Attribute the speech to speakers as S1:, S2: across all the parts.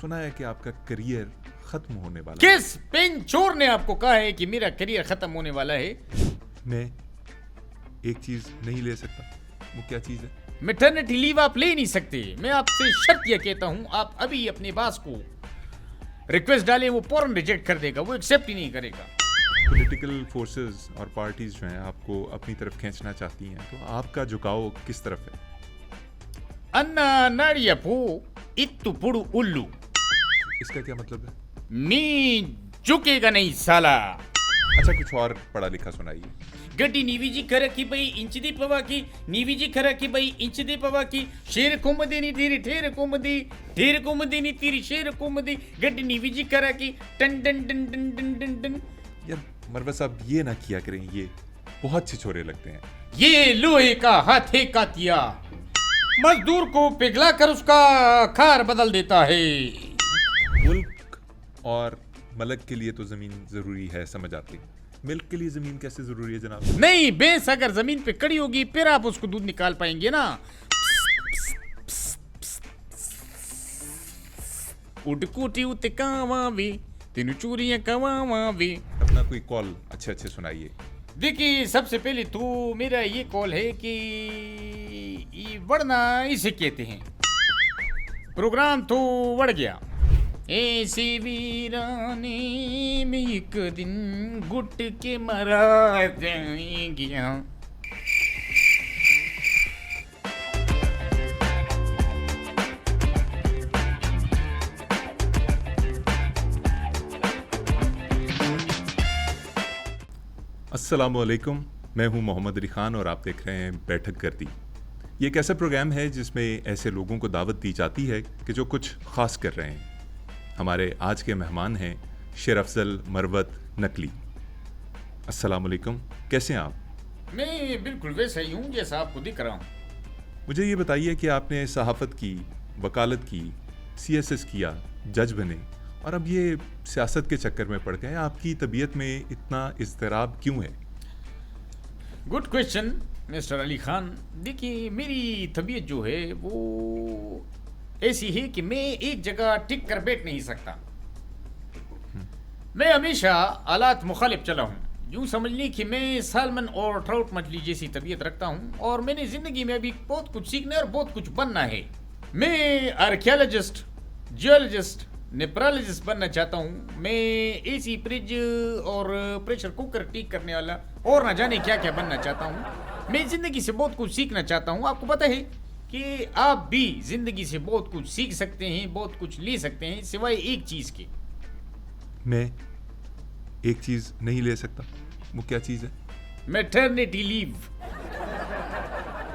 S1: सुना है कि आपका करियर खत्म होने वाला
S2: किस पेन चोर ने आपको कहा है कि मेरा करियर खत्म होने वाला है?
S1: मैं एक चीज नहीं ले सकता। वो क्या चीज है?
S2: मैटरनिटी लीव आप ले नहीं सकते। मैं आपसे शर्त यह कहता हूं, आप अभी अपने बॉस को रिक्वेस्ट डालें, वो फौरन रिजेक्ट कर देगा, वो एक्सेप्ट ही नहीं करेगा।
S1: पॉलिटिकल फोर्सेस और पार्टीज जो हैं आपको अपनी तरफ खींचना चाहती हैं, तो आपका झुकाव किस तरफ है?
S2: अन्ना नाड़ियपू इत्तु पुड़ु उल्लू।
S1: इसका क्या मतलब है?
S2: मी झुकेगा नहीं साला।
S1: अच्छा, कुछ और पढ़ा लिखा सुनाइए।
S2: गड्डी नीवीजी खरकी बई इंचदी पवाकी, नीवीजी खरकी बई इंचदी पवाकी, शेर कुमदी नी तेरी ठेर कुमदी, ठेर कुमदी नी तेरी शेर कुमदी, गड्डी नीवीजी खरकी टन टन टन टन टन टन टन।
S1: यार मरवा साहब, ये ना किया करें, ये बहुत छिछोरे लगते हैं।
S2: ये लोहे का हाथे का तिया मजदूर को पिघला कर उसका खार बदल देता है।
S1: मुल्क और मलक के लिए तो जमीन जरूरी है, समझ आती। मिल्क के लिए जमीन कैसे जरूरी है जनाब?
S2: नहीं, भैंस अगर जमीन पे खड़ी होगी फिर आप उसको दूध निकाल पाएंगे ना। उटकुटी उते कावावे तीनों चूरियां कवावे।
S1: अपना कोई कॉल अच्छे अच्छे सुनाइए।
S2: देखिए, सबसे पहले तो मेरा ये कॉल है कि ये बढ़ना इसे कहते हैं। प्रोग्राम तो बढ़ गया। ऐसे वीराने में एक दिन घुट के मरा जाएंगे।
S1: अस्सलामुअलैकुम, मैं हूं मोहम्मद अली खान और आप देख रहे हैं बैठक करती। ये एक ऐसा प्रोग्राम है जिसमें ऐसे लोगों को दावत दी जाती है कि जो कुछ खास कर रहे हैं। हमारे आज के मेहमान हैं शेर अफजल मरवत नकली। अस्सलामुअलैकुम, कैसे हैं आप?
S2: मैं बिल्कुल वैसा ही हूँ जैसा आपको दिख रहा हूँ।
S1: मुझे ये बताइए कि आपने सहाफ़त की, वकालत की, CSS किया, जज बने और अब ये सियासत के चक्कर में पड़ गए। आपकी तबीयत में इतना इज़्तिराब क्यों है?
S2: Good question mister Ali Khan. देखिए, मेरी तबीयत जो है वो ऐसी है कि मैं एक जगह टिक कर बैठ नहीं सकता। मैं हमेशा हालात मुखालिफ चला हूँ। यूँ समझ ली कि मैं सालमन और ट्राउट मछली जैसी तबीयत रखता हूँ और मैंने ज़िंदगी में अभी बहुत कुछ सीखना और बहुत कुछ बनना है। मैं आर्कियोलॉजिस्ट, जियोलॉजिस्ट, नेप्रोलॉजिस्ट बनना चाहता हूँ। मैं एसी फ्रिज और प्रेशर कुकर ठीक करने वाला और ना जाने क्या क्या बनना चाहता हूँ। मैं ज़िंदगी से बहुत कुछ सीखना चाहता हूँ। आपको पता है कि आप भी ज़िंदगी से बहुत कुछ सीख सकते हैं, बहुत कुछ ले सकते हैं, सिवाय एक चीज़ के।
S1: मैं एक चीज़ नहीं ले सकता। वो क्या चीज़ है?
S2: Maternity leave.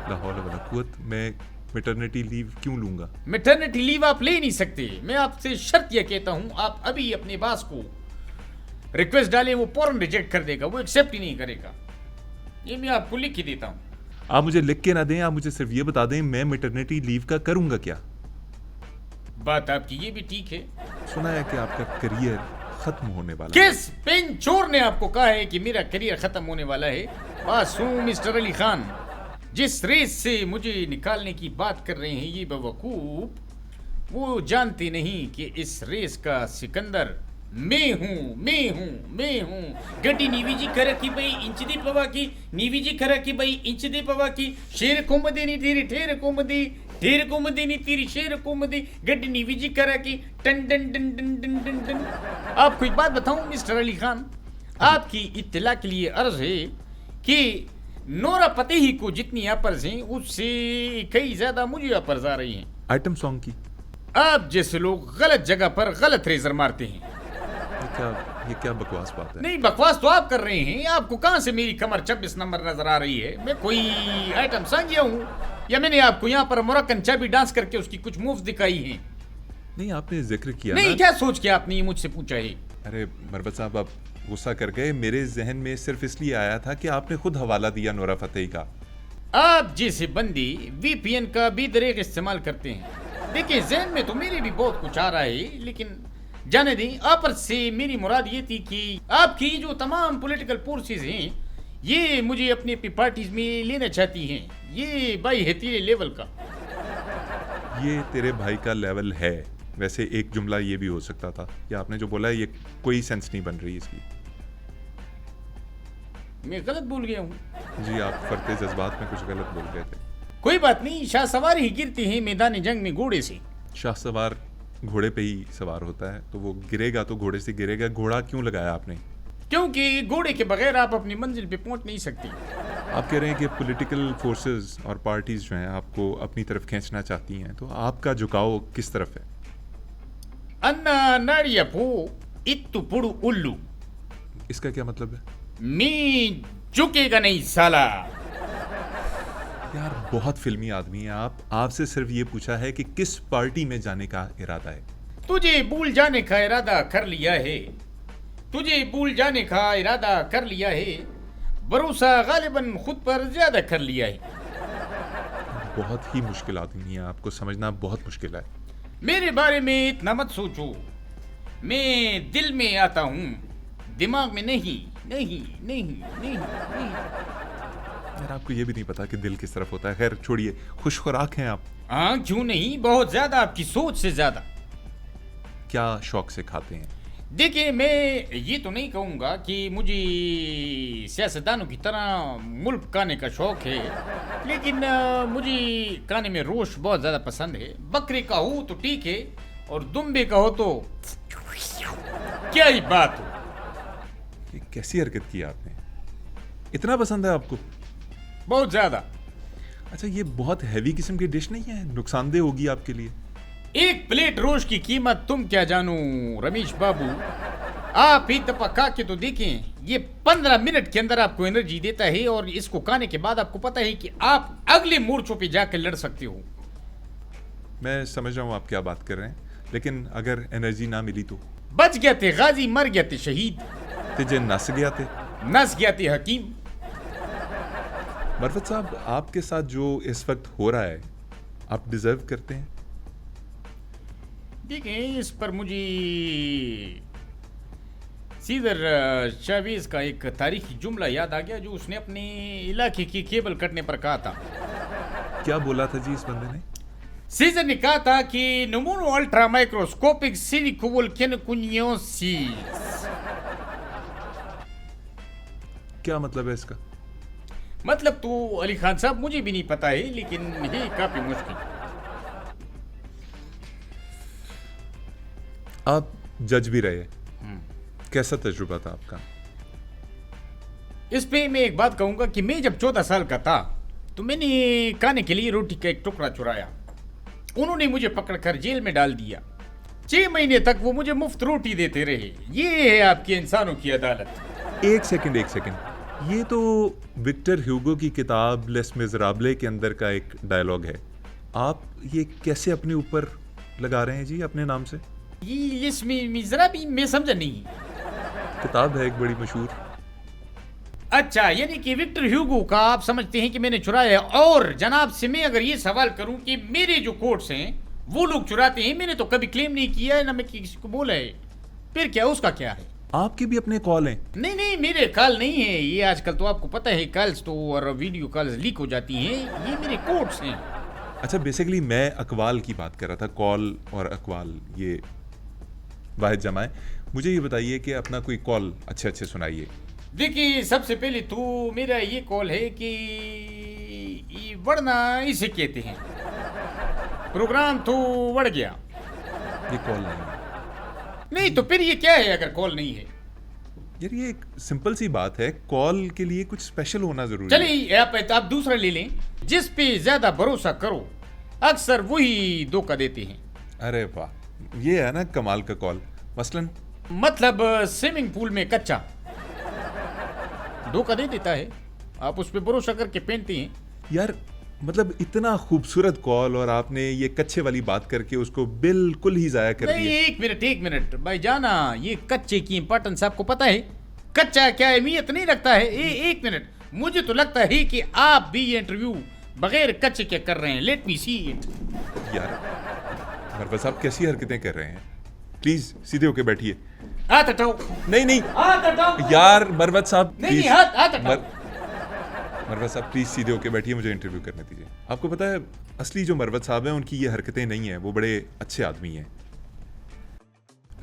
S1: ला हौला वला कुव्वत। मैं मैटरनिटी लीव क्यों लूँगा?
S2: मैटरनिटी लीव आप ले नहीं सकते। मैं आपसे शर्त यह कहता हूँ, आप अभी अपने बॉस को रिक्वेस्ट डालें, वो फौरन रिजेक्ट कर देगा, वो एक्सेप्ट ही नहीं करेगा। ये मैं आपको लिख के देता हूँ।
S1: आप मुझे लिख के ना दें, आप मुझे सिर्फ ये बता दें मैं मैटरनिटी लीव का करूँगा क्या?
S2: बात आपकी ये भी ठीक है।
S1: सुना है कि आपका करियर खत्म होने वाला है।
S2: किस पेन चोर ने आपको कहा है कि मेरा करियर खत्म होने वाला है? बस हूँ मिस्टर अली खान। जिस रेस से मुझे निकालने की बात कर रहे हैं ये बेवकूफ, वो जानते नहीं कि इस रेस का सिकंदर मैं हूँ। गड्डी नीवीजी खरकी बई इंचदी पवाकी, नीवीजी खरकी बई इंचदी पवाकी, शेर कुमदी नी तेरी ठेर कुमदी, ठेर कुमदी नी तेरी शेर कुमदी, गड्डी नीवीजी खरकी टन टन टन टन टन टन टन। आपको एक बात बताऊं मिस्टर अली खान, आपकी इत्तला के लिए अर्ज है कि नोरा फतेही को जितनी अपर्स हैं उससे कई ज्यादा मुझे अपर्स आ रही हैं।
S1: आइटम सॉन्ग की।
S2: आप जैसे लोग गलत जगह पर गलत रेजर मारते हैं।
S1: ये क्या बकवास बात है?
S2: नहीं, बकवास तो आप कर रहे हैं। आपको कहां से मेरी कमर 26 नंबर नजर आ रही है? मैं कोई आइटम सॉन्ग हूँ या मैंने आपको यहाँ पर मोरक्कन चाबी डांस करके उसकी कुछ मूव्स दिखाई हैं?
S1: नहीं, आपने जिक्र किया
S2: नहीं
S1: ना।
S2: क्या सोच के आपने ये मुझसे पूछा है?
S1: अरे मरबत साहब, आप गुस्सा कर गए। मेरे जहन में सिर्फ इसलिए आया था कि आपने खुद हवाला दिया नोरा फतेही का।
S2: आप जैसे बंदी VPN का भी दरेक इस्तेमाल करते हैं। देखिए, जहन में तो मेरे भी बहुत कुछ आ रहा है, लेकिन जाने दें। आप से मेरी मुराद ये थी कि आपकी जो तमाम पॉलिटिकल फोर्सेस हैं ये मुझे अपनी अपनी पार्टीज में लेना चाहती हैं। ये भाई है तेरे लेवल का।
S1: ये तेरे भाई का लेवल है। वैसे एक जुमला ये भी हो सकता था, या आपने जो बोला है ये कोई सेंस नहीं बन रही इसकी।
S2: मैं गलत बोल गया हूँ।
S1: जी, आप फरते जज्बात में कुछ गलत बोल गए थे।
S2: कोई बात नहीं, शाहसवार ही गिरते हैं मैदान जंग में घोड़े से।
S1: शाहसवार घोड़े पे ही सवार होता है, तो वो गिरेगा तो घोड़े से गिरेगा। घोड़ा क्यों लगाया आपने?
S2: क्योंकि घोड़े के बगैर आप अपनी मंजिल पे पहुंच नहीं सकती।
S1: आप कह रहे हैं कि पॉलिटिकल फोर्सेस और पार्टीज जो हैं आपको अपनी तरफ खींचना चाहती हैं, तो आपका झुकाव किस तरफ है?
S2: अन्ना नाड़ियपू इत्तु पुड़ु उल्लू।
S1: इसका क्या मतलब है?
S2: मी झुकेगा नहीं साला।
S1: यार बहुत फिल्मी आदमी है आप। आपसे सिर्फ ये पूछा है कि किस पार्टी में जाने का इरादा है।
S2: तुझे भूल जाने का इरादा कर लिया है, तुझे भूल जाने का इरादा कर लिया है, भरोसा गालिबन खुद पर ज्यादा कर लिया है।
S1: बहुत ही मुश्किल आदमी है, आपको समझना बहुत मुश्किल है।
S2: मेरे बारे में इतना मत सोचो, मैं दिल में आता हूँ, दिमाग में नहीं। नहीं नहीं नहीं नहीं।
S1: यार आपको ये भी नहीं पता कि दिल किस तरफ होता है। खैर छोड़िए, खुश खुराक हैं आप?
S2: हाँ क्यों नहीं, बहुत ज्यादा, आपकी सोच से ज्यादा।
S1: क्या शौक से खाते हैं?
S2: देखिए, मैं ये तो नहीं कहूँगा कि मुझे सियासतदानों की तरह मुल्क खाने का शौक है, लेकिन मुझे खाने में रोश बहुत ज़्यादा पसंद है। बकरे का हो तो ठीक है, और दुम्बे का हो तो क्या ही बात हो।
S1: ये कैसी हरकत की आपने? इतना पसंद है आपको?
S2: बहुत ज़्यादा।
S1: अच्छा, ये बहुत हैवी किस्म की डिश नहीं है, नुकसानदेह होगी आपके लिए।
S2: एक प्लेट रोश की कीमत तुम क्या जानो रमेश बाबू। आप ही दफा खा के तो देखें, ये 15 मिनट के अंदर आपको एनर्जी देता है, और इसको खाने के बाद आपको पता है कि आप अगले मोर्चों पे जाकर लड़ सकते हो।
S1: मैं समझ रहा हूँ आप क्या बात कर रहे हैं, लेकिन अगर एनर्जी ना मिली तो?
S2: बच गया थे गाजी, मर गया थे शहीद,
S1: तुझे नस गया थे,
S2: नस गया थे हकीम।
S1: मरवत साहब, आपके साथ जो इस वक्त हो रहा है आप डिजर्व करते हैं?
S2: देखें, इस पर मुझे सीदर चावेज का एक तारीखी जुमला याद आ गया, जो उसने अपने इलाके की केबल कटने पर कहा था।
S1: क्या बोला था जी इस बंदे ने?
S2: सीजर ने कहा था कि नमूनो अल्ट्रा माइक्रोस्कोपिक सिलिकोवोल्केनोसिस।
S1: क्या मतलब है इसका?
S2: मतलब तो अली खान साहब मुझे भी नहीं पता है, लेकिन ये काफी मुश्किल।
S1: आप जज भी रहे, कैसा तजुर्बा था आपका?
S2: इस पे मैं एक बात कहूंगा कि मैं जब 14 साल का था तो मैंने खाने के लिए रोटी का एक टुकड़ा चुराया। उन्होंने मुझे पकड़कर जेल में डाल दिया। 6 महीने तक वो मुझे मुफ्त रोटी देते रहे। ये है आपके इंसानों की अदालत।
S1: एक सेकंड, ये तो विक्टर ह्यूगो की किताब लेस मिज़राबले के अंदर का एक डायलॉग है। आप ये कैसे अपने ऊपर लगा रहे हैं जी, अपने नाम से?
S2: ये इसमें जरा भी मैं समझा नहीं।
S1: किताब है एक बड़ी मशहूर।
S2: अच्छा, यानी कि विक्टर ह्यूगो का आप समझते हैं कि मैंने चुराया है। और जनाब से मैं अगर ये सवाल करूं कि मेरे जो कोट्स हैं वो लोग चुराते हैं, मैंने तो कभी क्लेम नहीं किया है, ना मैं किसी को बोला है। फिर क्या, उसका क्या है?
S1: आपके भी अपने कॉल हैं?
S2: नहीं नहीं, मेरे कॉल नहीं है ये। आजकल तो आपको पता है कॉल्स तो और वीडियो कॉल्स लीक हो जाती हैं। ये मेरे कोट्स हैं।
S1: अच्छा, बेसिकली मैं अकवाल की बात कर रहा था। कॉल और अकवाल ये वाहिद जमा है। मुझे ये बताइए कि अपना कोई कॉल अच्छे अच्छे सुनाइए।
S2: देखिए, सबसे पहले तो मेरा ये कॉल है कि ये बढ़ना इसे कहते हैं। प्रोग्राम तो बढ़ गया।
S1: ये कॉल नहीं है।
S2: नहीं तो फिर ये क्या है अगर कॉल नहीं है?
S1: यार ये एक सिंपल सी बात है, कॉल के लिए कुछ स्पेशल होना जरूरी है।
S2: चलिए आप दूसरा ले लें। जिस पे ज्यादा भरोसा करो अक्सर वही धोखा देते हैं।
S1: अरे वाह, ये है ना कमाल का कॉल। मसलन
S2: मतलब स्विमिंग पूल में कच्चा धोखा दे देता है, आप उस पे भरोसा करके पहनते हैं।
S1: यार मतलब इतना खूबसूरत कॉल और आपने ये कच्चे वाली बात करके उसको बिल्कुल ही जाया कर
S2: नहीं,
S1: दिया।
S2: एक मिनट भाई जाना, ये कच्चे की इंपॉर्टेंस आपको पता है? कच्चा क्या अहमियत नहीं रखता है? एक मिनट, मुझे तो लगता है कि आप भी ये इंटरव्यू बगैर कच्चे के कर रहे हैं। Let me see it.
S1: यार मरवत साहब कैसी हरकतें कर रहे हैं? प्लीज सीधे होके बैठिए।
S2: हाथ हटाओ।
S1: नहीं
S2: हाथ हटाओ
S1: यार मरवत साहब,
S2: नहीं, हाथ हटाओ।
S1: मरवत साहब प्लीज सीधे होके बैठिए, मुझे इंटरव्यू करने दीजिए। आपको पता है असली जो मरवत साहब हैं उनकी ये हरकतें नहीं है, वो बड़े अच्छे आदमी हैं।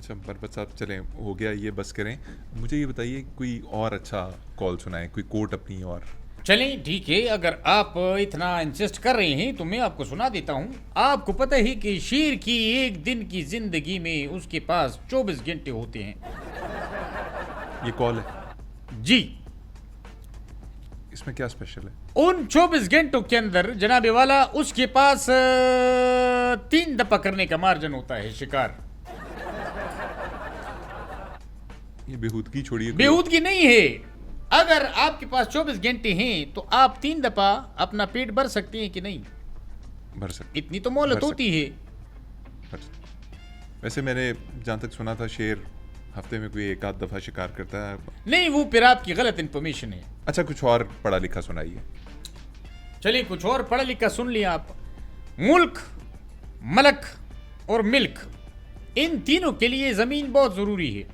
S1: अच्छा बरबत साहब, चलें हो गया ये, बस करें। मुझे ये बताइए कोई और अच्छा कॉल सुनाए, कोई कोट अपनी और।
S2: चलें ठीक है, अगर आप इतना इंसिस्ट कर रहे हैं तो मैं आपको सुना देता हूँ। आपको पता है कि शेर की एक दिन की जिंदगी में उसके पास 24 घंटे होते हैं।
S1: ये कॉल है
S2: जी।
S1: इसमें क्या स्पेशल है?
S2: उन 24 घंटों के अंदर जनाबे वाला उसके पास 3 दफा करने का मार्जिन होता है शिकार।
S1: ये बेहूदगी छोड़िए।
S2: बेहूदगी नहीं है। अगर आपके पास 24 घंटे हैं तो आप 3 दफा अपना पेट भर सकते हैं कि नहीं?
S1: भर सकते।
S2: इतनी तो मोहलत होती है।
S1: वैसे मैंने जहाँ तक सुना था शेर हफ्ते में कोई एक आध दफा शिकार करता है।
S2: नहीं, वो फिर आपकी गलत इंफॉर्मेशन है।
S1: अच्छा कुछ और पढ़ा लिखा सुनाइए।
S2: चलिए कुछ और पढ़ा लिखा सुन लिया आप। मुल्क, मलक और मिल्क, इन तीनों के लिए जमीन बहुत जरूरी है।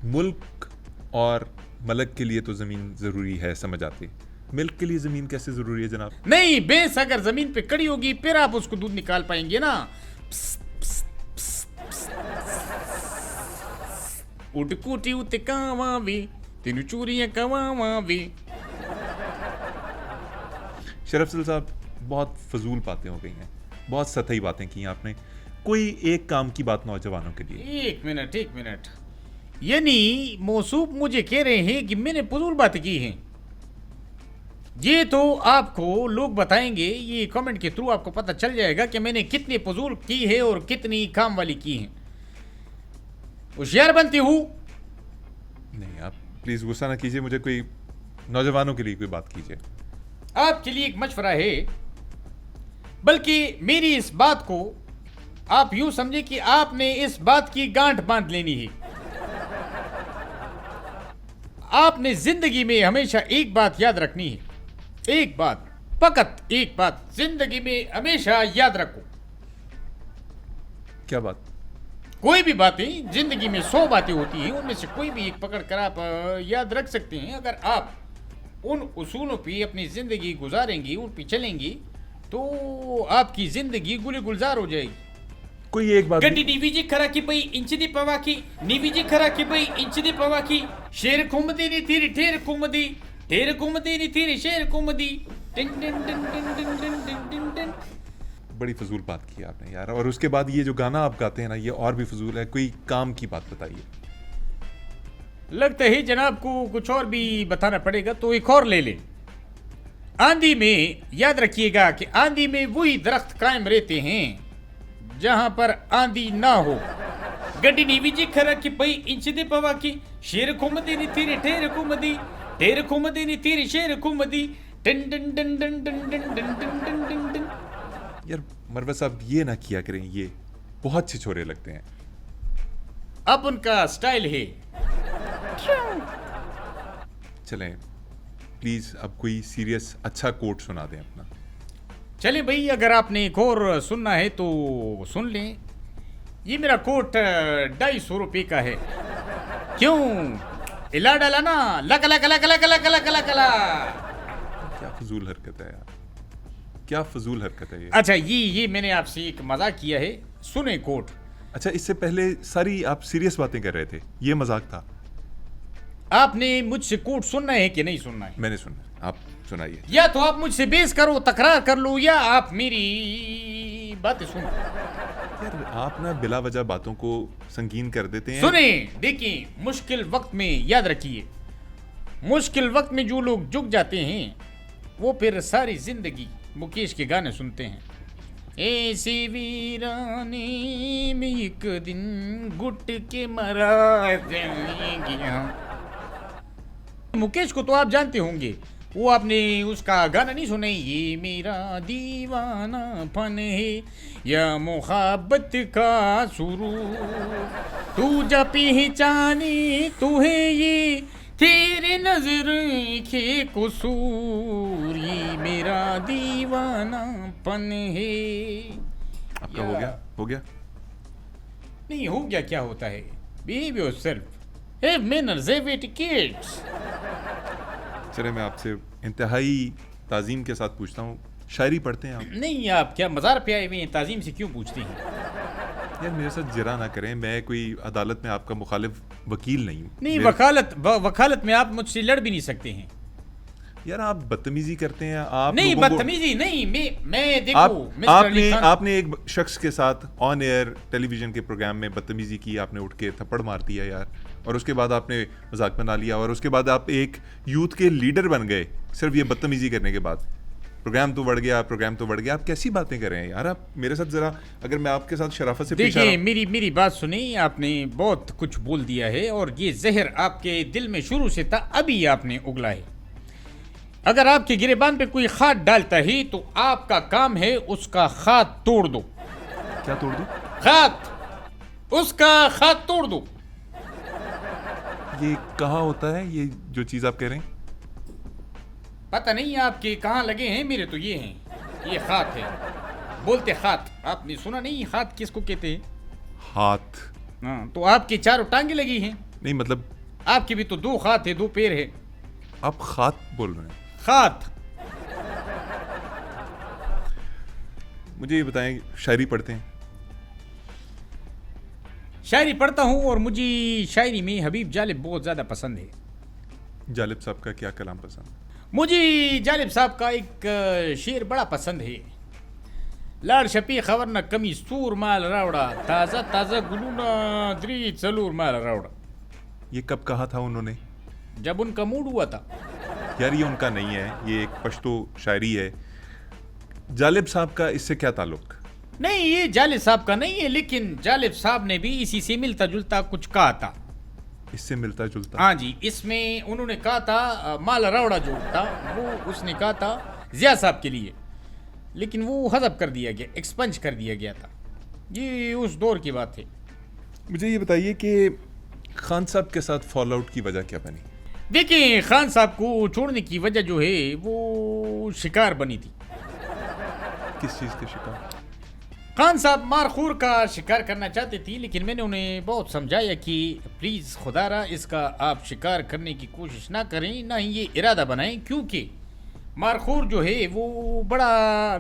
S1: मुल्क और मलक के लिए तो ज़मीन ज़रूरी है, समझ आती। मिल्क के लिए ज़मीन कैसे ज़रूरी है जनाब?
S2: नहीं, भैंस अगर जमीन पे खड़ी होगी फिर आप उसको दूध निकाल पाएंगे ना। उटकूटी उते कावावे तीनों चूरियां कवावे।
S1: शरफजल साहब, बहुत फजूल बातें हो गई हैं, बहुत सतही बातें की हैं आपने। कोई एक काम की बात नौजवानों के लिए।
S2: एक मिनट, यानी मौसूफ मुझे कह रहे हैं कि मैंने फजूल बातें की हैं। ये तो आपको लोग बताएंगे, ये कमेंट के थ्रू आपको पता चल जाएगा कि मैंने कितनी फजूल की है और कितनी काम वाली की हैं। होशियार बनती हूँ।
S1: नहीं आप प्लीज़ गुस्सा ना कीजिए, मुझे कोई नौजवानों के लिए कोई बात कीजिए।
S2: आपके लिए एक मशवरा है, बल्कि मेरी इस बात को आप यूं समझे कि आपने इस बात की गांठ बांध लेनी है। आपने जिंदगी में हमेशा एक बात याद रखनी है, एक बात, फकत एक बात जिंदगी में हमेशा याद रखो।
S1: क्या बात?
S2: कोई भी बातें, जिंदगी में 100 बातें होती हैं, उनमें से कोई भी एक पकड़ कर आप याद रख सकते हैं। अगर आप उन उसूलों पे अपनी जिंदगी गुजारेंगी, उन पे चलेंगी, तो आपकी जिंदगी गुल गुलजार हो जाएगी।
S1: कोई एक बात
S2: गड्डी नीवीजी खरा की पई इंचदी पवा की, नीवीजी खरा की पई इंचदी पवा की, शेर घूमदी नी थीरी ठेर घूमदी, ठेर घूमदी नी थीरी शेर घूमदी। टिन टिन टिन टिन टिन टिन टिन टिन टिन।
S1: बड़ी फजूल बात की आपने यार। और उसके बाद ये जो गाना आप गाते हैं ना, ये और भी फजूल है। कोई काम की बात बताइए।
S2: लगता है जनाब को कुछ और भी बताना पड़ेगा, तो एक और ले ले। आंधी में याद रखिएगा कि आंधी में वही दरख्त कायम रहते हैं जहां पर आंधी ना हो। गड्डी नीवीजी खरा की पई इंचदी पवा की, शेर घूमदी नी थीरी ठेर घूमदी, ठेर घूमदी नी थीरी शेर घूमदी। टिन टिन टिन टिन टिन टिन टिन टिन टिन टिन टिन।
S1: यार मरवत साहब ये ना किया करें, ये बहुत छिछोरे लगते हैं।
S2: अब उनका स्टाइल है।
S1: चलें प्लीज़ अब कोई सीरियस अच्छा कोट सुना दें अपना।
S2: चलिए भाई, अगर आपने एक और सुनना है तो सुन लें। ये मेरा कोट 250 रुपये का है। क्यों इला डाला ना, लक लक लक लक लक लक लक ला।
S1: क्या फजूल हरकत है यार, क्या फजूल हरकत है ये।
S2: अच्छा, ये मैंने आपसे एक मजाक किया है, सुने कोट।
S1: अच्छा इससे पहले सारी आप सीरियस बातें कर रहे थे, ये मजाक था।
S2: आपने मुझसे कोट सुनना है कि नहीं सुनना है?
S1: मैंने सुना, आप सुनाइए।
S2: या तो आप मुझसे बेस करो, तकरार कर लो, या आप मेरी बातें सुनो।
S1: यार आप ना बिला वजह बातों को संगीन कर देते हैं।
S2: सुने, देखिए, मुश्किल वक्त में याद रखिए, मुश्किल वक्त में जो लोग झुक जाते हैं वो फिर सारी जिंदगी मुकेश के गाने सुनते हैं। ऐसी वीरानी में एक दिन घुट के मरा गया। मुकेश को तो आप जानते होंगे, वो आपने उसका गाना नहीं सुना? ये मेरा दीवानापन है या मोहब्बत का शुरू, तू जब पहचाने तू है ये तेरे नजर के कसूर, ये मेरा दीवानापन है।
S1: आपका हो गया? हो गया?
S2: नहीं हो गया, क्या होता है? Behave yourself. Have manners, have etiquette.
S1: चले मैं आपसे इंतहाई ताजीम के साथ पूछता हूँ, शायरी पढ़ते हैं आप?
S2: नहीं, आप क्या मज़ार पे आए हुए हैं? ताजीम से क्यों पूछते हैं?
S1: यार मेरे साथ जरा ना करें, मैं कोई अदालत में आपका मुखालिफ वकील नहीं हूँ।
S2: नहीं, वकालत में आप मुझसे लड़ भी नहीं सकते हैं।
S1: यार आप बदतमीजी करते हैं। आप
S2: नहीं,
S1: लोगों को-
S2: बदतमीजी नहीं, मैं देखो
S1: आप
S2: मिस्टर अली खान,
S1: आपने एक शख्स के साथ ऑन एयर टेलीविजन के प्रोग्राम में बदतमीजी की, आपने उठ के थप्पड़ मार दिया यार, और उसके बाद आपने मजाक बना लिया, और उसके बाद आप एक यूथ के लीडर बन गए सिर्फ ये बदतमीजी करने के बाद। प्रोग्राम तो बढ़ गया। आप कैसी बातें कर रहे हैं यार? आप मेरे साथ जरा, अगर मैं आपके साथ शराफत से पेश आ रहा
S2: देखिए
S1: हूं-
S2: मेरी बात सुनिए, आपने बहुत कुछ बोल दिया है और ये जहर आपके दिल में शुरू से था, अभी आपने उगला है। अगर आपके गिरेबान पे कोई खाद डालता है तो आपका काम है उसका खाद तोड़ दो।
S1: क्या तोड़ दूं?
S2: उसका खाद तोड़ दो।
S1: ये कहाँ होता है ये जो चीज़ आप कह रहे हैं?
S2: पता नहीं आपके कहाँ लगे हैं, मेरे तो ये हैं, ये खात है, बोलते खात। आपने सुना नहीं खात किसको कहते हैं?
S1: हाथ?
S2: हाँ, तो आपकी चारों टांगे लगी हैं।
S1: नहीं मतलब
S2: आपके भी तो 2 हाथ है, 2 पैर है।
S1: आप खात बोल रहे हैं?
S2: खात।
S1: मुझे ये बताएं, शायरी पढ़ते हैं?
S2: शायरी पढ़ता हूँ और मुझे शायरी में हबीब जालिब बहुत ज़्यादा पसंद है।
S1: जालिब साहब का क्या कलाम पसंद है?
S2: मुझे जालिब साहब का एक शेर बड़ा पसंद है। लाड शपी खबर न कमी सूर माल रावड़ा, ताज़ा ताज़ा गुलूना द्री चलूर माल रावड़ा।
S1: ये कब कहा था उन्होंने?
S2: जब उनका मूड हुआ था।
S1: यार ये उनका नहीं है, ये एक पश्तो शायरी है। जालिब साहब का इससे क्या ताल्लुक?
S2: नहीं, ये जालिब साहब का नहीं है, लेकिन जालिब साहब ने भी इसी से मिलता जुलता कुछ कहा था।
S1: इससे मिलता जुलता?
S2: हाँ जी, इसमें उन्होंने कहा था माल रावड़ा जो था वो उसने कहा था जिया साहब के लिए, लेकिन वो हज़फ कर दिया गया, एक्सपंज कर दिया गया था। ये उस दौर की बात है।
S1: मुझे ये बताइए कि खान साहब के साथ फॉल आउट की वजह क्या बनी?
S2: देखिए, खान साहब को छोड़ने की वजह जो है वो शिकार बनी थी।
S1: किस चीज़ के शिकार?
S2: खान साहब मारखूर का शिकार करना चाहते थी, लेकिन मैंने उन्हें बहुत समझाया कि प्लीज़ खुदारा इसका आप शिकार करने की कोशिश ना करें, ना ही ये इरादा बनाएं, क्योंकि मारखूर जो है वो बड़ा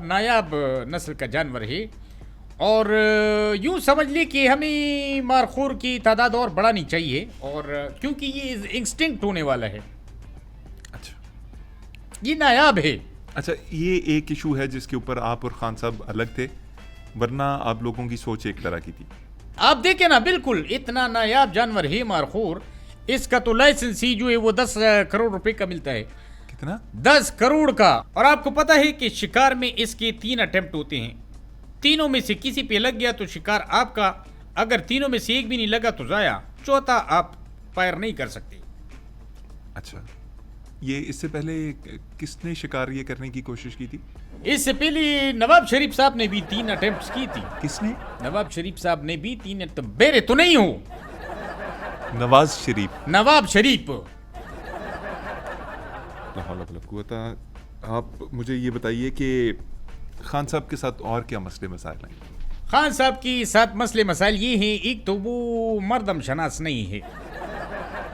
S2: नायाब नस्ल का जानवर है और यूँ समझ ली कि हमें मारखूर की तादाद और बढ़ानी चाहिए, और क्योंकि ये इंस्टिंक्ट होने वाला है,
S1: अच्छा
S2: ये नायाब है।
S1: अच्छा, ये एक इशू है जिसके ऊपर आप और खान साहब अलग थे, वरना आप लोगों की सोच एक तरह की थी।
S2: आप देखें ना, बिल्कुल इतना नायाब जानवर है मारखूर, इसका तो लाइसेंस ही जो है वो 10 करोड़ रुपए का मिलता है।
S1: कितना?
S2: 10 करोड़ का। और आपको पता है कि शिकार में इसके 3 अटेम्प्ट होते हैं, तीनों में से किसी पे लग गया तो शिकार आपका, अगर तीनों में से एक भी नहीं लगा तो जाया, चौथा आप फायर नहीं कर सकते।
S1: अच्छा, ये इससे पहले किसने शिकार ये करने की कोशिश की थी?
S2: इससे पहले नवाब शरीफ साहब ने भी 3 अटेम्प्ट की थी।
S1: किसने?
S2: नवाब शरीफ साहब ने भी 3 अटेम्प्ट। बेरे तो नहीं हो,
S1: नवाज शरीफ।
S2: नवाब शरीफ।
S1: ला हौला वला कुव्वता। आप मुझे ये बताइए कि खान साहब के साथ और क्या मसले मसाइल हैं?
S2: खान साहब की 7 मसले मसाइल ये हैं, एक तो वो मर्दम शनास नहीं है।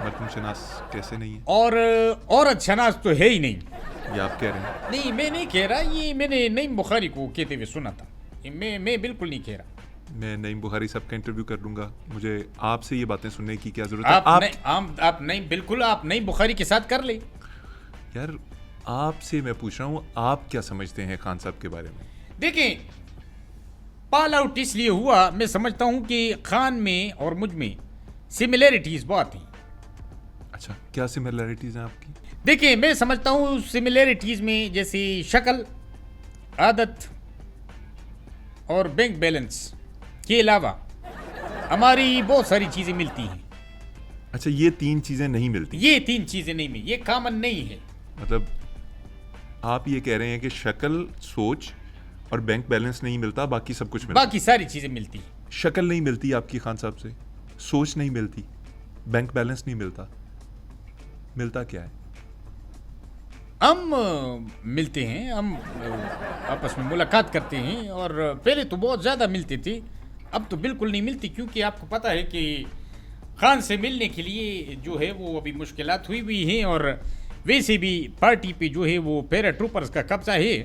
S1: मर्दम शनास कैसे नहीं है?
S2: और औरत शनास तो है ही नहीं।
S1: ये आप कह रहे हैं?
S2: नहीं, मैं नहीं कह रहा, ये मैंने नईम बुखारी को कहते हुए सुना था। मैं बिल्कुल नहीं कह रहा।
S1: मैं नईम बुखारी साहब का इंटरव्यू कर लूंगा, मुझे आपसे ये बातें सुनने की क्या जरूरत है?
S2: आप नहीं, बिल्कुल आप नईम बुखारी के साथ कर ले।
S1: यार आपसे मैं पूछ रहा हूँ, आप क्या समझते हैं खान साहब के बारे में?
S2: देखें, पाल आउट इसलिए हुआ, मैं समझता हूँ कि खान में और मुझ में सिमिलैरिटीज बहुत हैं।
S1: अच्छा, क्या सिमिलैरिटीज हैं आपकी?
S2: देखिए, मैं समझता हूँ सिमिलैरिटीज में जैसे शक्ल, आदत और बैंक बैलेंस के अलावा हमारी बहुत सारी चीज़ें मिलती हैं।
S1: अच्छा, ये 3 चीजें नहीं मिलती?
S2: ये 3 चीज़ें नहीं मिलती, ये कॉमन नहीं है।
S1: मतलब आप ये कह रहे हैं कि शक्ल, सोच और बैंक बैलेंस नहीं मिलता, बाकी सब कुछ मिलता?
S2: बाकी सारी चीज़ें मिलती हैं।
S1: शक्ल नहीं मिलती आपकी खान साहब से, सोच नहीं मिलती, बैंक बैलेंस नहीं मिलता, मिलता क्या है?
S2: हम मिलते हैं, हम आपस में मुलाकात करते हैं, और पहले तो बहुत ज़्यादा मिलते थे, अब तो बिल्कुल नहीं मिलती, क्योंकि आपको पता है कि खान से मिलने के लिए जो है वो अभी मुश्किलात हुई हैं, और वैसे भी पार्टी पे जो है वो पैरा ट्रूपर्स का कब्जा है,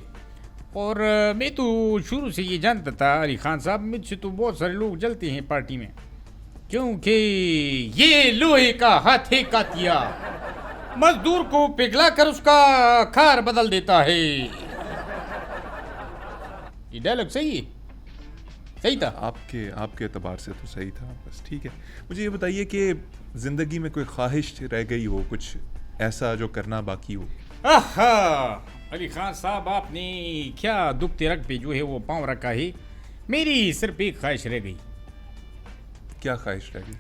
S2: और मैं तो शुरू से ये जानता था अली खान साहब, मुझसे तो बहुत सारे लोग जलते हैं पार्टी में, क्योंकि ये लोहे का हाथे कातिया मजदूर को पिघला कर उसका आकार बदल देता है। ये डायलॉग सही है? सही था?
S1: आपके एतबार से तो सही था, बस ठीक है। मुझे ये बताइए कि ज़िंदगी में कोई ख्वाहिश रह गई हो, कुछ ऐसा जो करना बाकी हो?
S2: आहा, अली खान साहब आपने क्या दुख तिरक पे जो है वो पाँव रखा है। मेरी सिर्फ एक ख्वाहिश रह गई।
S1: क्या ख्वाहिश रह गई?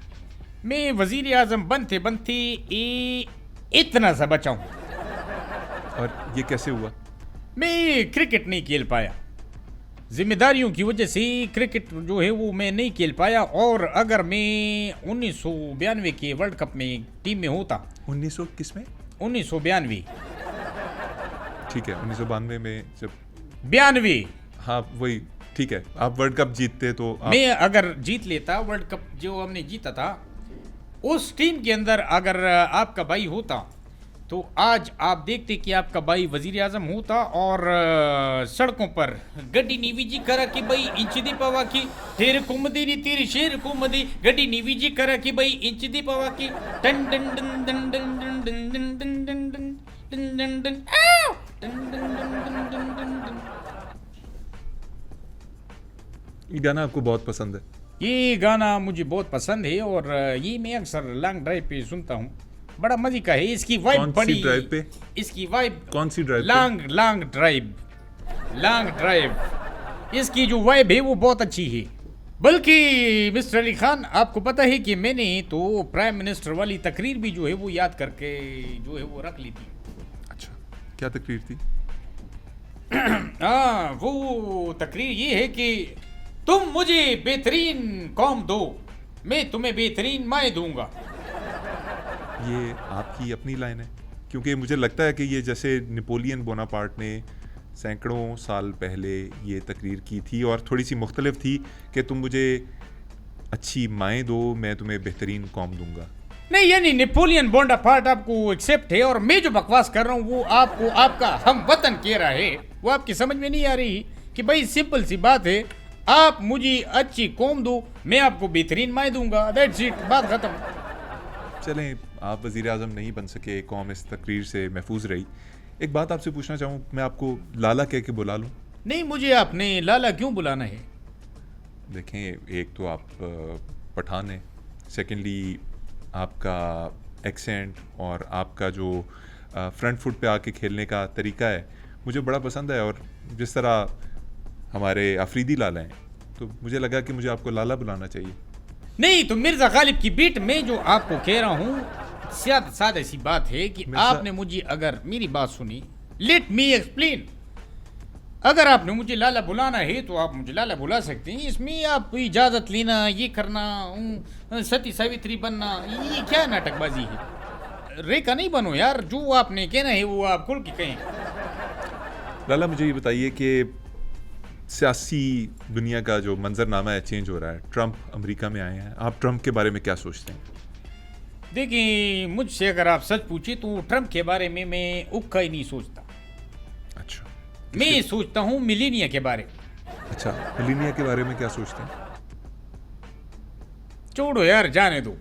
S2: मैं वजीर आजम बनते बनते इतना सा बचा हूँ।
S1: और ये कैसे हुआ?
S2: मैं क्रिकेट नहीं खेल पाया, जिम्मेदारियों की वजह से क्रिकेट जो है वो मैं नहीं खेल पाया। और अगर मैं 1992 के वर्ल्ड कप में टीम में होता।
S1: 1900 किस में?
S2: 1992।
S1: ठीक है, 1992 में जब
S2: 92,
S1: हाँ वही, ठीक है। आप वर्ल्ड कप जीतते तो
S2: मैं अगर जीत लेता वर्ल्ड कप जो हमने जीता था, उस टीम के अंदर अगर आपका भाई होता तो आज आप देखते कि आपका भाई वजीर आजम होता और सड़कों पर गड्डी नीवी जी करा कि भाई इंच दी पावा की तेरे कुमदी नी तेरी शेर कुमदी गड्डी नीवी जी करा कि भाई इंच दी पावा की टन टन टन टन टन टन टन टन टन टन टन टन टन आउ टन टन टन टन टन टन।
S1: ये गाना आपको बहुत पसंद है?
S2: ये गाना मुझे बहुत पसंद है और ये मैं अक्सर लॉन्ग ड्राइव पे सुनता हूँ। बड़ा मजे का है, इसकी वाइब बड़ी।
S1: ड्राइव पे?
S2: इसकी वाइब
S1: कौन सी ड्राइव?
S2: Long drive. इसकी जो वाइब है वो बहुत अच्छी है। बल्कि मिस्टर अली खान, आपको पता है कि मैंने तो प्राइम मिनिस्टर वाली तकरीर भी जो है वो याद करके जो है वो रख ली थी।
S1: अच्छा, क्या तकरीर थी?
S2: हाँ, वो तकरीर ये है कि तुम मुझे बेहतरीन कौम दो, मैं तुम्हें बेहतरीन माएँ दूंगा।
S1: ये आपकी अपनी लाइन है? क्योंकि मुझे लगता है कि ये जैसे नेपोलियन बोनापार्ट ने सैकड़ों साल पहले ये तकरीर की थी और थोड़ी सी मुख्तलिफ थी कि तुम मुझे अच्छी माएँ दो, मैं तुम्हें बेहतरीन कौम दूंगा।
S2: नहीं, यानी नेपोलियन बोनापार्ट आपको एक्सेप्ट है और मैं जो बकवास कर रहा हूँ वो आपको आपका हम वतन कह रहा है। वो आपकी समझ में नहीं आ रही कि भाई सिंपल सी बात है, आप मुझे अच्छी कौम दो, मैं आपको बेहतरीन माएँ दूंगा। दैट्स इट, बात खत्म।
S1: चलें, आप वज़ीर आज़म नहीं बन सके, कौम इस तकरीर से महफूज रही। एक बात आपसे पूछना चाहूँ, मैं आपको लाला कह के बुला लूँ?
S2: नहीं, मुझे आपने लाला क्यों बुलाना है?
S1: देखें, एक तो आप पठान हैं, सेकेंडली आपका एक्सेंट और आपका जो फ्रंट फुट पे आके खेलने का तरीका है मुझे बड़ा पसंद है। और जिस तरह हमारे अफरीदी लाला हैं, तो मुझे लगा कि मुझे आपको लाला बुलाना चाहिए।
S2: नहीं, तो मिर्जा गालिब की बीट में जो आपको कह रहा हूँ सादा सी बात है कि आपने मुझे, अगर मेरी बात सुनी, लेट मी एक्सप्लेन, अगर आपने मुझे लाला बुलाना है तो आप मुझे लाला बुला सकते हैं। इसमें आप इजाजत लेना, ये करना, सती सावित्री बनना, ये क्या नाटकबाजी है? रेखा नहीं बनो यार, जो आपने कहना है वो आप खुल के कहें।
S1: लाला, मुझे ये बताइए कि सियासी दुनिया का जो मंजरनामा है चेंज हो रहा है, ट्रंप अमेरिका में आए हैं, आप ट्रंप के बारे में क्या सोचते हैं?
S2: देखिए, मुझसे अगर आप सच पूछे तो ट्रंप के बारे में मैं उक्का ही नहीं सोचता।
S1: अच्छा,
S2: मैं सोचता हूँ मिलेनिया के बारे।
S1: अच्छा, मिलेनिया के बारे में क्या सोचते हैं?
S2: छोड़ो यार, जाने दो।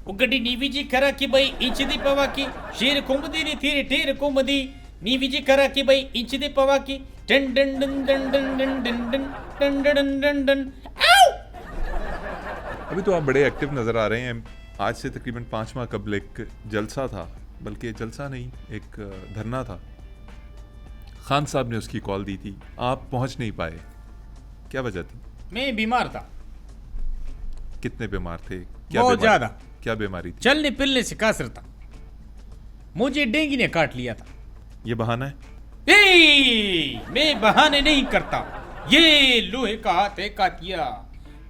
S2: वो गड्डी नीवी जी करा कि भाई इंच दी पवा की शेर कुमदी नी थी ढेर कुमदी नीवी जी करा कि भाई इंच दी पवा की done done done done done done done done done done done done.
S1: अभी तो आप बड़े एक्टिव नज़र आ रहे हैं। आज से तकरीबन 5 माह कबल एक जलसा था, बल्कि जलसा नहीं, एक धरना था। खान साहब ने उसकी कॉल दी थी, आप पहुंच नहीं पाए, क्या वजह थी?
S2: मैं बीमार था।
S1: कितने बीमार थे?
S2: बहुत ज्यादा।
S1: क्या बीमारी थी?
S2: चलने फिरने से कासर था, मुझे डेंगू ने काट लिया था।
S1: ये बहाना है?
S2: मैं बहाने नहीं करता, ये लोहे का हाथ है कातिया,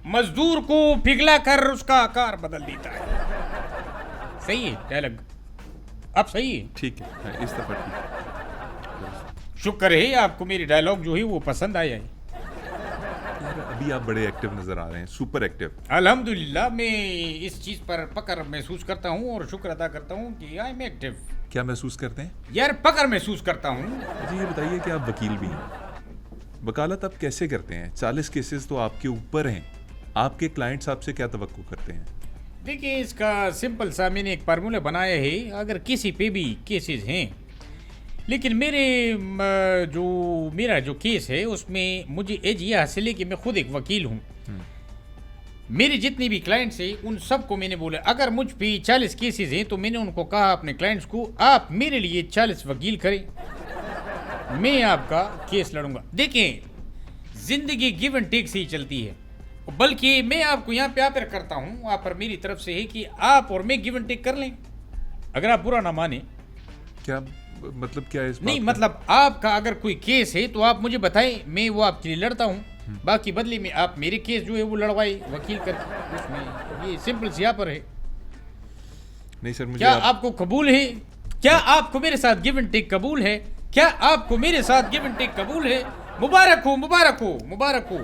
S2: मजदूर को पिघला कर उसका आकार बदल देता है। सही है डायलॉग? अब सही है?
S1: ठीक है, इस दफा ठीक है।
S2: शुक्र है आपको मेरी डायलॉग जो है वो पसंद आया है।
S1: अभी आप बड़े एक्टिव नजर आ रहे हैं, सुपर एक्टिव।
S2: अल्हम्दुलिल्लाह, मैं इस चीज पर पकड़ महसूस करता हूँ और शुक्र अदा करता हूँ कि आई एम एक्टिव।
S1: क्या महसूस करते हैं?
S2: यार, पकड़ महसूस करता हूँ।
S1: मुझे ये बताइए कि आप वकील भी हैं? वकालत आप कैसे करते हैं? 40 केसेस तो आपके ऊपर हैं, आपके क्लाइंट्स आपसे क्या तवक्को करते हैं?
S2: देखिए, इसका सिंपल सा मैंने एक फार्मूला बनाया है। अगर किसी पे भी केसेस हैं, लेकिन मेरा जो केस है उसमें मुझे एज ये हासिल है कि मैं खुद एक वकील हूँ। मेरे जितने भी क्लाइंट्स हैं उन सबको मैंने बोला, अगर मुझ पे 40 केसेस हैं तो मैंने उनको कहा अपने क्लाइंट्स को, आप मेरे लिए 40 वकील करें, मैं आपका केस लड़ूंगा। देखें, जिंदगी गिव एंड टेक से ही चलती है, बल्कि मैं आपको यहाँ पे ऑफर करता हूँ, ऑफर मेरी तरफ से है कि आप और मैं गिव एंड टेक कर लें। अगर आप बुरा ना माने।
S1: क्या मतलब, क्या है इस
S2: नहीं,
S1: बात का?
S2: मतलब आपका अगर कोई केस है तो आप मुझे बताएं, मैं वो आपके लिए लड़ता हूँ, बाकी बदले में आप मेरे केस जो है वो लड़वाए वकील करके। उसमें ये सिंपल सी ऑफर है।
S1: नहीं सर, मुझे
S2: क्या आपको कबूल है? क्या आपको मेरे साथ गिव एंड टेक कबूल है? क्या आपको मेरे साथ गिव एंड टेक कबूल है? मुबारक हो, मुबारक हो, मुबारक हो।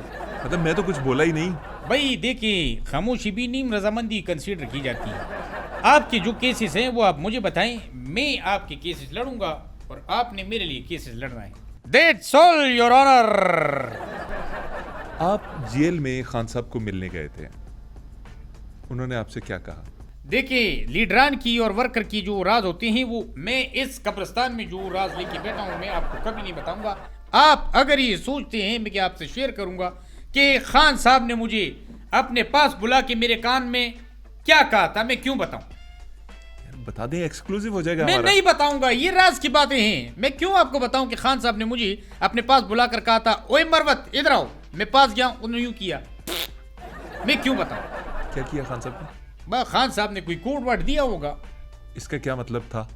S1: मतलब मैं तो कुछ बोला ही नहीं।
S2: भाई देखिए, खामोशी भी नीम रजामंदी कंसीडर की जाती है। आपके जो केसेस हैं वो आप मुझे बताएं, मैं आपके केसेस लड़ूंगा और आपने मेरे लिए केसेस लड़ना है। That's all your honour.
S1: आप जेल में खान साहब को मिलने गए थे, उन्होंने आपसे क्या कहा?
S2: देखिए, लीडरान की और वर्कर की जो राज होते हैं वो मैं इस कब्रिस्तान में जो राज लेके बैठा हूं मैं आपको कभी नहीं बताऊंगा। आप अगर ये सोचते हैं मैं कि आपसे शेयर करूंगा कि खान साहब ने मुझे अपने पास बुला के मेरे कान में क्या कहा था, मैं क्यों बताऊं?
S1: बता दें, एक्सक्लूसिव हो जाएगा
S2: मैं
S1: हमारा।
S2: नहीं बताऊंगा, ये राज की बातें हैं। मैं क्यों आपको बताऊं कि खान साहब ने मुझे अपने पास बुलाकर कहा था, ओए मरवत इधर आओ। मैं पास गया, उन्होंने यूं किया, मैं क्यों बताऊं?
S1: क्या किया खान साहब ने?
S2: खान साहब ने कोई कोड वर्ड दिया होगा।
S1: इसका क्या मतलब था?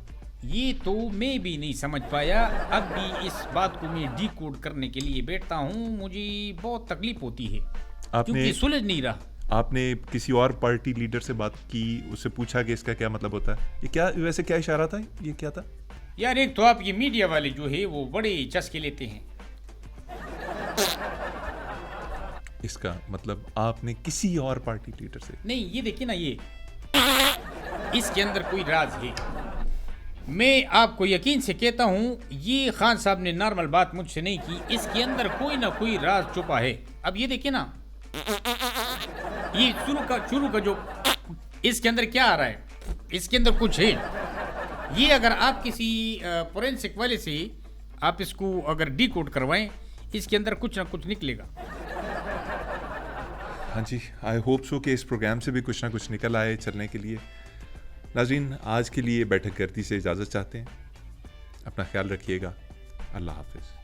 S2: ये तो मैं भी नहीं समझ पाया। अब भी इस बात को मैं डी कोड करने के लिए बैठता हूँ, मुझे बहुत तकलीफ होती है क्योंकि सुलझ नहीं रहा।
S1: आपने किसी और पार्टी लीडर से बात की, उससे पूछा कि इसका क्या मतलब होता है? ये क्या, वैसे क्या इशारा था, ये क्या था?
S2: यार, एक तो आप ये मीडिया वाले जो है वो बड़े चस्के लेते हैं।
S1: इसका मतलब आपने किसी और पार्टी लीडर से?
S2: नहीं, ये देखिए ना, ये इसके अंदर कोई राज है। मैं आपको यकीन से कहता हूँ, ये खान साहब ने नॉर्मल बात मुझसे नहीं की, इसके अंदर कोई ना कोई राज छुपा है। अब ये देखिए ना, ये शुरू का जो इसके अंदर क्या आ रहा है, इसके अंदर कुछ है। ये अगर आप किसी फोरेंसिक वाले से आप इसको अगर डी कोड करवाएं, इसके अंदर कुछ ना कुछ निकलेगा।
S1: हाँ जी, आई होप सो कि इस प्रोग्राम से भी कुछ ना कुछ निकल आए चलने के लिए। नाज़रीन, आज के लिए बैठक गर्दी से इजाज़त चाहते हैं। अपना ख्याल रखिएगा। अल्लाह हाफिज़।